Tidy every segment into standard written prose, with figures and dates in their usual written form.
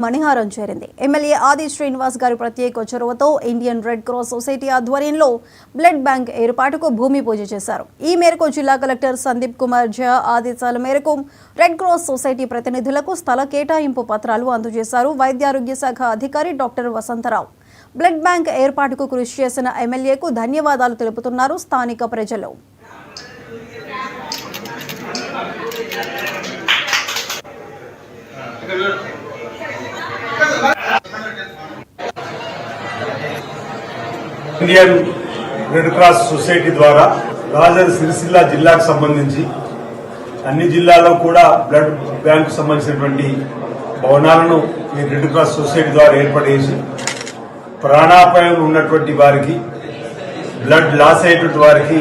మణిహారం చేరింది. ఎమ్మెల్యే ఆది శ్రీనివాస్ గారి ప్రత్యేక చొరవతో ఇండియన్ రెడ్ క్రాస్ సొసైటీ ఆధ్వర్యంలో బ్లడ్ బ్యాంక్ ఏర్పాటుకు భూమి పూజ చేశారు. ఈ మేరకు జిల్లా కలెక్టర్ సందీప్ కుమార్ ఝా ఆదేశాల మేరకు రెడ్ క్రాస్ సొసైటీ ప్రతినిధులకు స్థల కేటాయింపు పత్రాలు అందజేశారు. వైద్యారోగ్య శాఖ అధికారి డాక్టర్ వసంతరావు బ్లడ్ బ్యాంక్ ఏర్పాటుకు కృషి చేసిన ఎమ్మెల్యేకు ధన్యవాదాలు తెలుపుతున్నారు స్థానిక ప్రజలు. ఇండియన్ రెడ్ క్రాస్ సొసైటీ ద్వారా రాజన్న సిరిసిల్ల జిల్లాకు సంబంధించి అన్ని జిల్లాల్లో కూడా బ్లడ్ బ్యాంకు సంబంధించినటువంటి భవనాలను ఈ రెడ్ క్రాస్ సొసైటీ ద్వారా ఏర్పాటు చేసి ప్రాణాపాయం ఉన్నటువంటి వారికి బ్లడ్ లాస్ అయ్యేటువంటి వారికి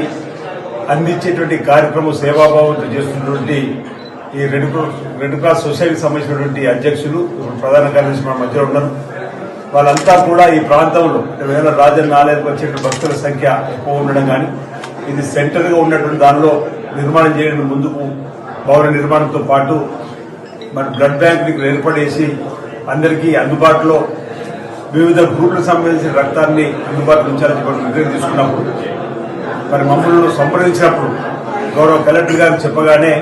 అందించేటువంటి కార్యక్రమం సేవాభావంతో చేస్తున్నటువంటి ఈ రెడ్ క్రాస్ సొసైటీకి సంబంధించినటువంటి అధ్యక్షులు ప్రధాన కార్యదర్శి మన మధ్యలో ఉన్నారు. వాళ్ళంతా కూడా ఈ ప్రాంతంలో వేళ రాజన్న ఆలయానికి వచ్చే భక్తుల సంఖ్య ఎక్కువ ఉండడం కానీ ఇది సెంటర్గా ఉన్నటువంటి దానిలో నిర్మాణం చేయడం ముందుకు భవన నిర్మాణంతో పాటు మరి బ్లడ్ బ్యాంక్ ఏర్పడేసి అందరికీ అందుబాటులో వివిధ గ్రూపులకు సంబంధించిన రక్తాన్ని అందుబాటులో ఉంచాలని చెప్పి నిర్ణయం తీసుకున్నప్పుడు మరి మమ్మల్ని సంప్రదించినప్పుడు గౌరవ కలెక్టర్ గారు చెప్పగానే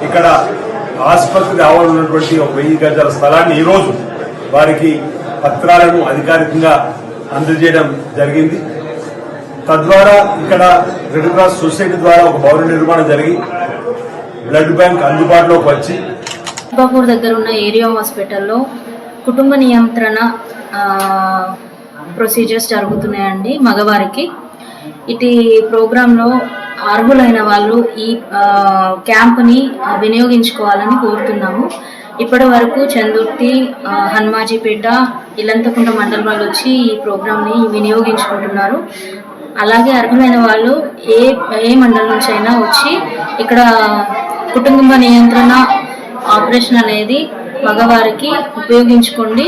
ఇక్కడ ఆసుపత్రి ఆవరణ ఉన్నటువంటి 1000 గజాల స్థలాన్ని ఈరోజు వారికి పత్రాలను అధికారికంగా అందజేయడం జరిగింది. తద్వారా ఇక్కడ రెడ్ క్రాస్ సొసైటీ ద్వారా ఒక భవన నిర్మాణం జరిగి బ్లడ్ బ్యాంక్ అందుబాటులోకి వచ్చి బాపూర్ దగ్గర ఉన్న ఏరియా హాస్పిటల్లో కుటుంబ నియంత్రణ ప్రొసీజర్స్ జరుగుతున్నాయండి మగవారికి. ఇటు ప్రోగ్రాంలో అర్హులైన వాళ్ళు ఈ క్యాంప్ని వినియోగించుకోవాలని కోరుతున్నాము. ఇప్పటి వరకు చందుర్తి, హనుమాజీపేట, ఇల్లంతకుంట మండలం వాళ్ళు వచ్చి ఈ ప్రోగ్రామ్ని వినియోగించుకుంటున్నారు. అలాగే అర్హులైన వాళ్ళు ఏ మండలం నుంచి అయినా వచ్చి ఇక్కడ కుటుంబ నియంత్రణ ఆపరేషన్ అనేది మగవారికి ఉపయోగించుకోండి.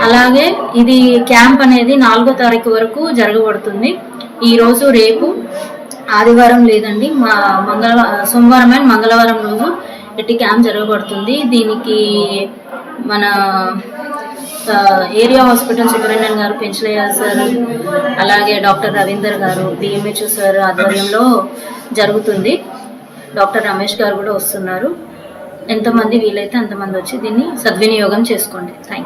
అలాగే ఇది క్యాంప్ అనేది 4వ తారీఖు వరకు జరగబడుతుంది. ఈరోజు రేపు ఆదివారం లేదండి, సోమవారం అండ్ మంగళవారం రోజు ఇట్టి క్యాంప్ జరగబడుతుంది. దీనికి మన ఏరియా హాస్పిటల్ సూపరింటెండెంట్ గారు పెంచలయ్య సార్, అలాగే డాక్టర్ రవీందర్ గారు, డిఎంహెచ్ సార్ ఆధ్వర్యంలో జరుగుతుంది. డాక్టర్ రమేష్ గారు కూడా వస్తున్నారు. ఎంతమంది వీలైతే అంతమంది వచ్చి దీన్ని సద్వినియోగం చేసుకోండి. Thank you.